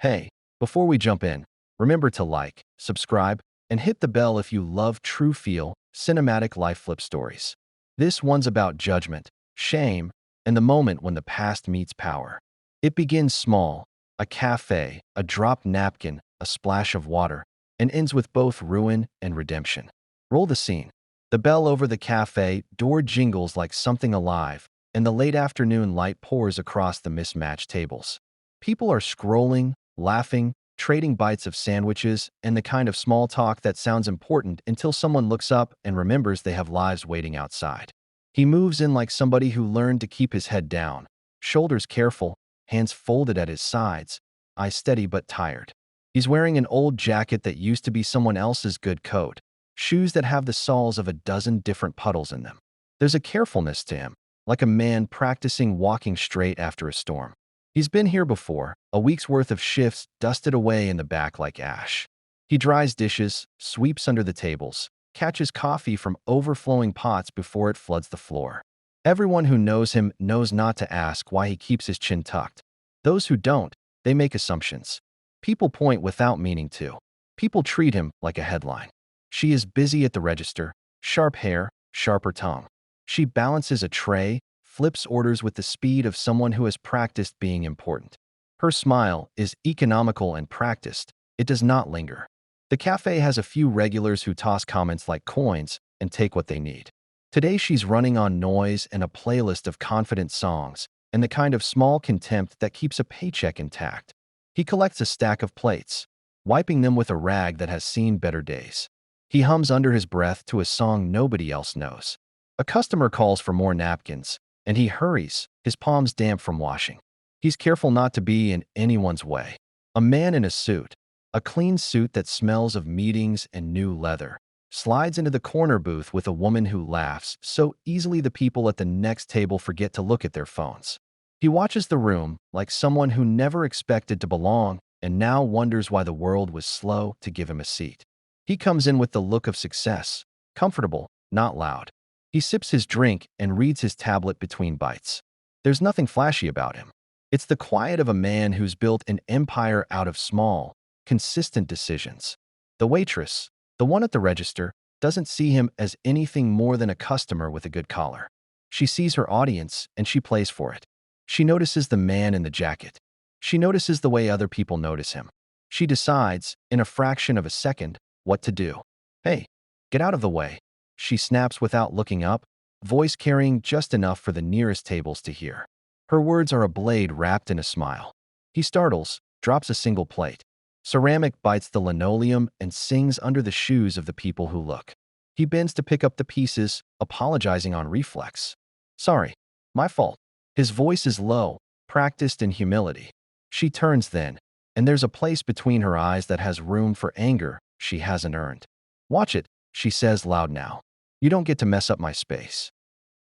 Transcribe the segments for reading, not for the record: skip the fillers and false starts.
Hey, before we jump in, remember to like, subscribe, and hit the bell if you love true feel, cinematic life flip stories. This one's about judgment, shame, and the moment when the past meets power. It begins small, a cafe, a dropped napkin, a splash of water, and ends with both ruin and redemption. Roll the scene. The bell over the cafe door jingles like something alive, and the late afternoon light pours across the mismatched tables. People are scrolling, laughing, trading bites of sandwiches, and the kind of small talk that sounds important until someone looks up and remembers they have lives waiting outside. He moves in like somebody who learned to keep his head down, shoulders careful, hands folded at his sides, eyes steady but tired. He's wearing an old jacket that used to be someone else's good coat, shoes that have the soles of a dozen different puddles in them. There's a carefulness to him, like a man practicing walking straight after a storm. He's been here before, a week's worth of shifts dusted away in the back like ash. He dries dishes, sweeps under the tables, catches coffee from overflowing pots before it floods the floor. Everyone who knows him knows not to ask why he keeps his chin tucked. Those who don't, they make assumptions. People point without meaning to. People treat him like a headline. She is busy at the register, sharp hair, sharper tongue. She balances a tray, flips orders with the speed of someone who has practiced being important. Her smile is economical and practiced. It does not linger. The cafe has a few regulars who toss comments like coins and take what they need. Today she's running on noise and a playlist of confident songs, and the kind of small contempt that keeps a paycheck intact. He collects a stack of plates, wiping them with a rag that has seen better days. He hums under his breath to a song nobody else knows. A customer calls for more napkins, and he hurries, his palms damp from washing. He's careful not to be in anyone's way. A man in a suit, a clean suit that smells of meetings and new leather, slides into the corner booth with a woman who laughs so easily the people at the next table forget to look at their phones. He watches the room like someone who never expected to belong and now wonders why the world was slow to give him a seat. He comes in with the look of success, comfortable, not loud. He sips his drink and reads his tablet between bites. There's nothing flashy about him. It's the quiet of a man who's built an empire out of small, consistent decisions. The waitress, the one at the register, doesn't see him as anything more than a customer with a good collar. She sees her audience and she plays for it. She notices the man in the jacket. She notices the way other people notice him. She decides, in a fraction of a second, what to do. Hey, get out of the way. She snaps without looking up, voice carrying just enough for the nearest tables to hear. Her words are a blade wrapped in a smile. He startles, drops a single plate. Ceramic bites the linoleum and sings under the shoes of the people who look. He bends to pick up the pieces, apologizing on reflex. Sorry, my fault. His voice is low, practiced in humility. She turns then, and there's a place between her eyes that has room for anger she hasn't earned. Watch it, she says loud now. You don't get to mess up my space.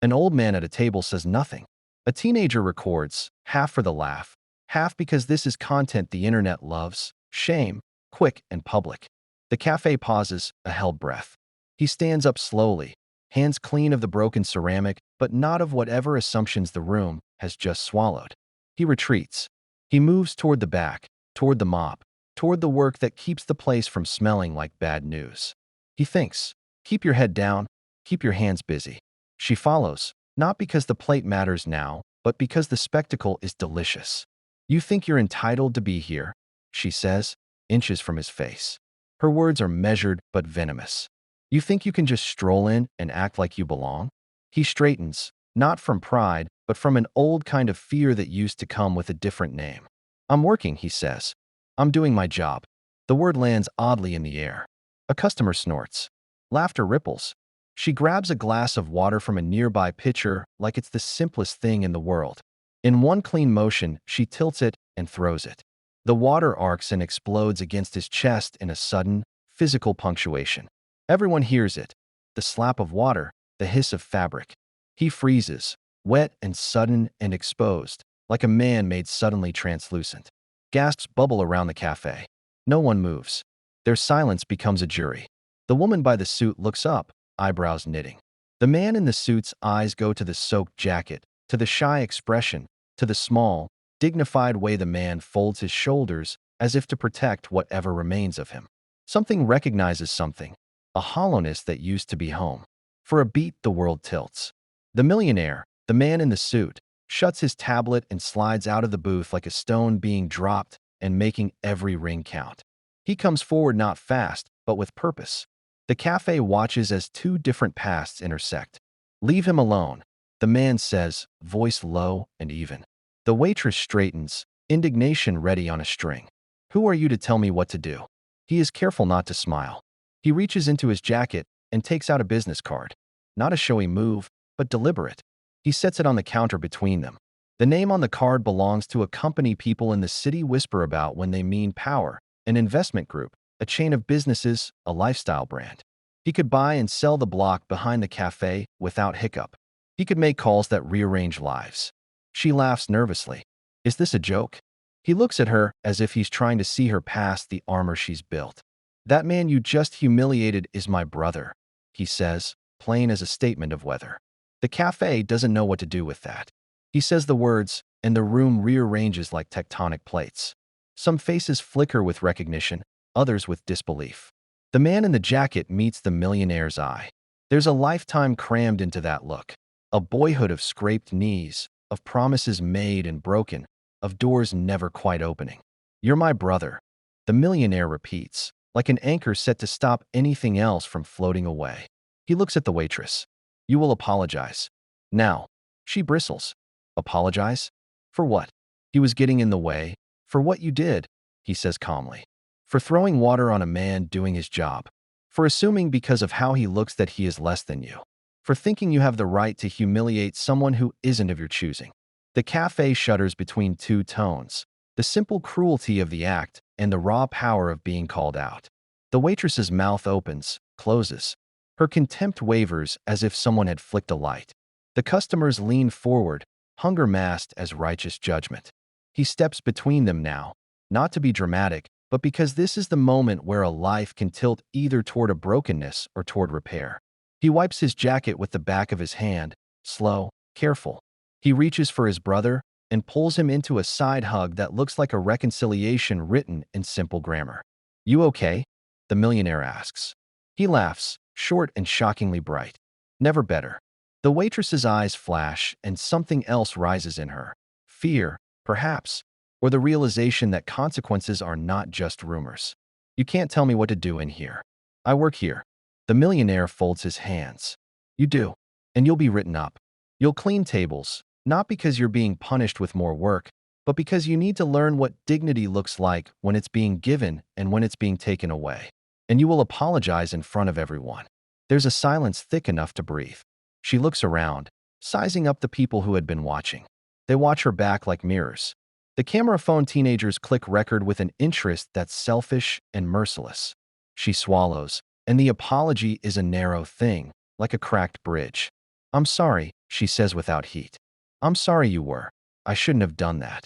An old man at a table says nothing. A teenager records, half for the laugh, half because this is content the internet loves, shame, quick and public. The cafe pauses, a held breath. He stands up slowly, hands clean of the broken ceramic, but not of whatever assumptions the room has just swallowed. He retreats. He moves toward the back, toward the mop, toward the work that keeps the place from smelling like bad news. He thinks, keep your head down, keep your hands busy. She follows, not because the plate matters now, but because the spectacle is delicious. You think you're entitled to be here, she says, inches from his face. Her words are measured but venomous. You think you can just stroll in and act like you belong? He straightens, not from pride, but from an old kind of fear that used to come with a different name. I'm working, he says. I'm doing my job. The word lands oddly in the air. A customer snorts. Laughter ripples. She grabs a glass of water from a nearby pitcher like it's the simplest thing in the world. In one clean motion, she tilts it and throws it. The water arcs and explodes against his chest in a sudden, physical punctuation. Everyone hears it. The slap of water, the hiss of fabric. He freezes, wet and sudden and exposed, like a man made suddenly translucent. Gasps bubble around the cafe. No one moves. Their silence becomes a jury. The woman by the suit looks up, eyebrows knitting. The man in the suit's eyes go to the soaked jacket, to the shy expression, to the small, dignified way the man folds his shoulders as if to protect whatever remains of him. Something recognizes something, a hollowness that used to be home. For a beat, the world tilts. The millionaire, the man in the suit, shuts his tablet and slides out of the booth like a stone being dropped and making every ring count. He comes forward not fast, but with purpose. The cafe watches as two different paths intersect. "Leave him alone," the man says, voice low and even. The waitress straightens, indignation ready on a string. "Who are you to tell me what to do?" He is careful not to smile. He reaches into his jacket and takes out a business card. Not a showy move, but deliberate. He sets it on the counter between them. The name on the card belongs to a company people in the city whisper about when they mean power, an investment group, a chain of businesses, a lifestyle brand. He could buy and sell the block behind the cafe without hiccup. He could make calls that rearrange lives. She laughs nervously. Is this a joke? He looks at her as if he's trying to see her past the armor she's built. "That man you just humiliated is my brother," he says, plain as a statement of weather. The cafe doesn't know what to do with that. He says the words, and the room rearranges like tectonic plates. Some faces flicker with recognition, others with disbelief. The man in the jacket meets the millionaire's eye. There's a lifetime crammed into that look. A boyhood of scraped knees, of promises made and broken, of doors never quite opening. "You're my brother," the millionaire repeats, like an anchor set to stop anything else from floating away. He looks at the waitress. "You will apologize." Now, she bristles. "Apologize? For what?" "He was getting in the way. For what you did," he says calmly. "For throwing water on a man doing his job. For assuming because of how he looks that he is less than you. For thinking you have the right to humiliate someone who isn't of your choosing." The cafe shudders between two tones, the simple cruelty of the act and the raw power of being called out. The waitress's mouth opens, closes. Her contempt wavers as if someone had flicked a light. The customers lean forward, hunger masked as righteous judgment. He steps between them now, not to be dramatic, but because this is the moment where a life can tilt either toward a brokenness or toward repair. He wipes his jacket with the back of his hand, slow, careful. He reaches for his brother and pulls him into a side hug that looks like a reconciliation written in simple grammar. "You okay?" the millionaire asks. He laughs, short and shockingly bright. "Never better." The waitress's eyes flash and something else rises in her. Fear, perhaps, or the realization that consequences are not just rumors. "You can't tell me what to do in here. I work here." The millionaire folds his hands. "You do, and you'll be written up. You'll clean tables, not because you're being punished with more work, but because you need to learn what dignity looks like when it's being given and when it's being taken away. And you will apologize in front of everyone." There's a silence thick enough to breathe. She looks around, sizing up the people who had been watching. They watch her back like mirrors. The camera phone teenagers click record with an interest that's selfish and merciless. She swallows, and the apology is a narrow thing, like a cracked bridge. "I'm sorry," she says without heat. "I'm sorry you were. I shouldn't have done that."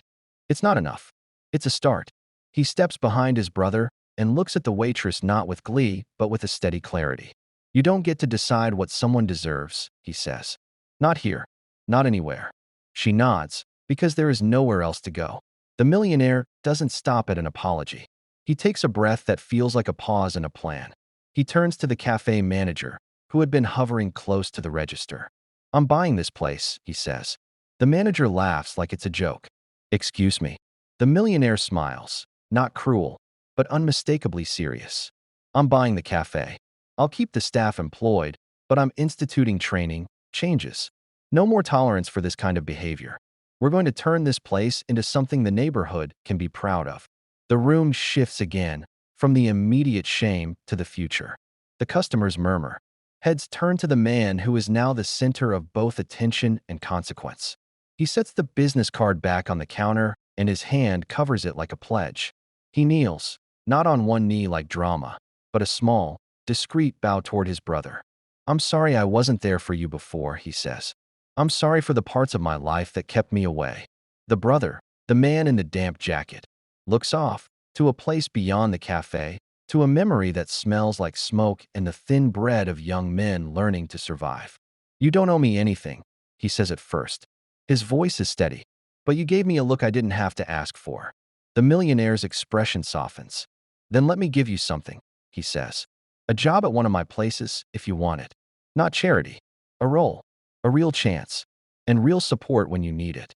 It's not enough. It's a start. He steps behind his brother and looks at the waitress not with glee, but with a steady clarity. "You don't get to decide what someone deserves," he says. "Not here. Not anywhere." She nods, because there is nowhere else to go. The millionaire doesn't stop at an apology. He takes a breath that feels like a pause in a plan. He turns to the cafe manager, who had been hovering close to the register. "I'm buying this place," he says. The manager laughs like it's a joke. "Excuse me." The millionaire smiles, not cruel, but unmistakably serious. "I'm buying the cafe. I'll keep the staff employed, but I'm instituting training, changes. No more tolerance for this kind of behavior. We're going to turn this place into something the neighborhood can be proud of." The room shifts again, from the immediate shame to the future. The customers murmur. Heads turn to the man who is now the center of both attention and consequence. He sets the business card back on the counter, and his hand covers it like a pledge. He kneels, not on one knee like drama, but a small, discreet bow toward his brother. "I'm sorry I wasn't there for you before," he says. "I'm sorry for the parts of my life that kept me away." The brother, the man in the damp jacket, looks off, to a place beyond the cafe, to a memory that smells like smoke and the thin bread of young men learning to survive. "You don't owe me anything," he says at first. His voice is steady. "But you gave me a look I didn't have to ask for." The millionaire's expression softens. Then let me give you something, he says. A job at one of my places, if you want it. Not charity. A role. A real chance. And real support when you need it.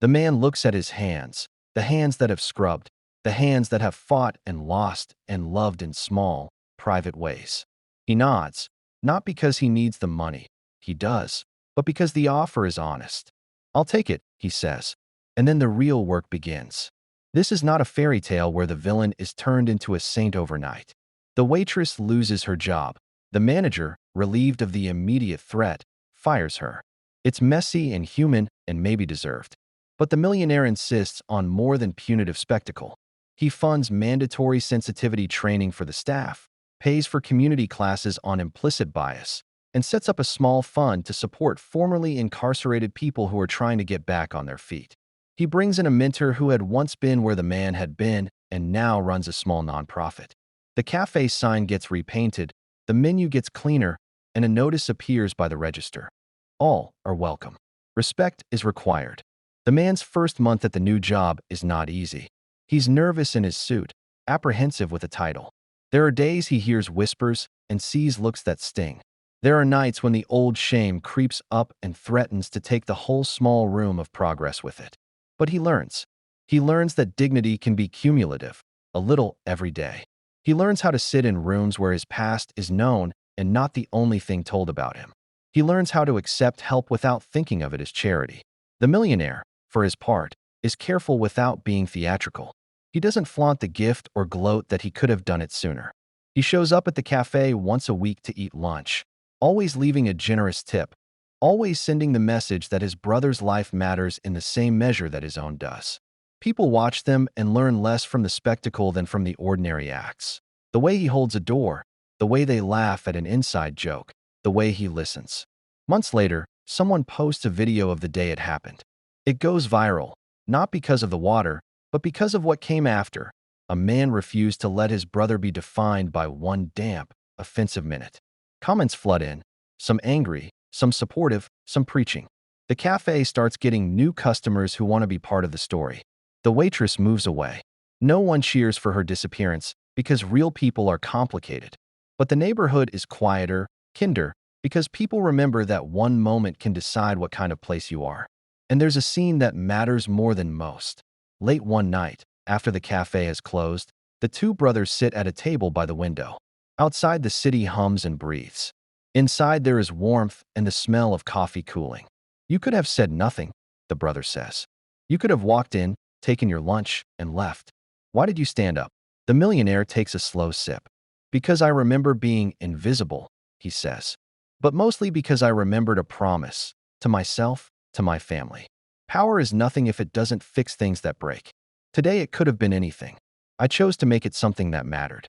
The man looks at his hands, the hands that have scrubbed, the hands that have fought and lost and loved in small, private ways. He nods, not because he needs the money. He does, but because the offer is honest. I'll take it, he says. And then the real work begins. This is not a fairy tale where the villain is turned into a saint overnight. The waitress loses her job. The manager, relieved of the immediate threat, fires her. It's messy and human and maybe deserved. But the millionaire insists on more than punitive spectacle. He funds mandatory sensitivity training for the staff, pays for community classes on implicit bias, and sets up a small fund to support formerly incarcerated people who are trying to get back on their feet. He brings in a mentor who had once been where the man had been and now runs a small nonprofit. The cafe sign gets repainted, the menu gets cleaner, and a notice appears by the register. All are welcome. Respect is required. The man's first month at the new job is not easy. He's nervous in his suit, apprehensive with a title. There are days he hears whispers and sees looks that sting. There are nights when the old shame creeps up and threatens to take the whole small room of progress with it. But he learns. He learns that dignity can be cumulative, a little every day. He learns how to sit in rooms where his past is known and not the only thing told about him. He learns how to accept help without thinking of it as charity. The millionaire, for his part, is careful without being theatrical. He doesn't flaunt the gift or gloat that he could have done it sooner. He shows up at the cafe once a week to eat lunch, always leaving a generous tip, always sending the message that his brother's life matters in the same measure that his own does. People watch them and learn less from the spectacle than from the ordinary acts. The way he holds a door, the way they laugh at an inside joke, the way he listens. Months later, someone posts a video of the day it happened. It goes viral, not because of the water, but because of what came after. A man refused to let his brother be defined by one damp, offensive minute. Comments flood in, some angry, some supportive, some preaching. The cafe starts getting new customers who want to be part of the story. The waitress moves away. No one cheers for her disappearance because real people are complicated. But the neighborhood is quieter, kinder, because people remember that one moment can decide what kind of place you are. And there's a scene that matters more than most. Late one night, after the cafe has closed, the two brothers sit at a table by the window. Outside, the city hums and breathes. Inside, there is warmth and the smell of coffee cooling. You could have said nothing, the brother says. You could have walked in, taken your lunch, and left. Why did you stand up? The millionaire takes a slow sip. Because I remember being invisible, he says. But mostly because I remembered a promise, to myself, to my family. Power is nothing if it doesn't fix things that break. Today it could have been anything. I chose to make it something that mattered.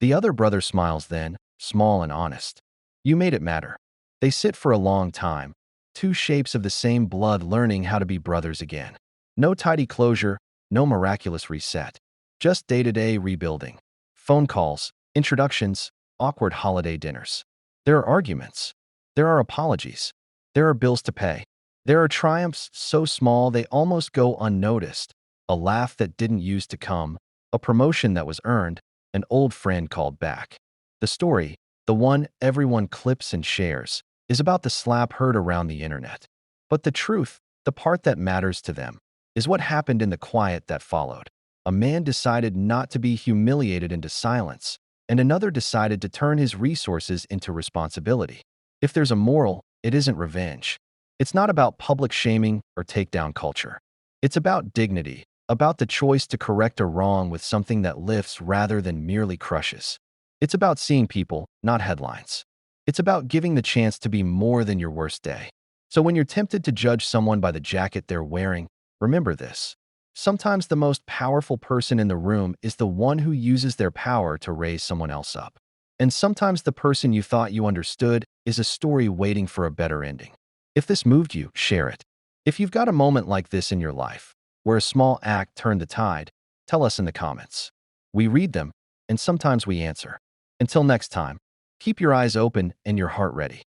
The other brother smiles then, small and honest. You made it matter. They sit for a long time, two shapes of the same blood learning how to be brothers again. No tidy closure, no miraculous reset. Just day-to-day rebuilding. Phone calls, introductions, awkward holiday dinners. There are arguments. There are apologies. There are bills to pay. There are triumphs so small they almost go unnoticed. A laugh that didn't used to come, a promotion that was earned, an old friend called back. The story, the one everyone clips and shares, is about the slap heard around the internet. But the truth, the part that matters to them, is what happened in the quiet that followed. A man decided not to be humiliated into silence, and another decided to turn his resources into responsibility. If there's a moral, it isn't revenge. It's not about public shaming or takedown culture. It's about dignity, about the choice to correct a wrong with something that lifts rather than merely crushes. It's about seeing people, not headlines. It's about giving the chance to be more than your worst day. So when you're tempted to judge someone by the jacket they're wearing, remember this. Sometimes the most powerful person in the room is the one who uses their power to raise someone else up. And sometimes the person you thought you understood is a story waiting for a better ending. If this moved you, share it. If you've got a moment like this in your life, where a small act turned the tide, tell us in the comments. We read them, and sometimes we answer. Until next time, keep your eyes open and your heart ready.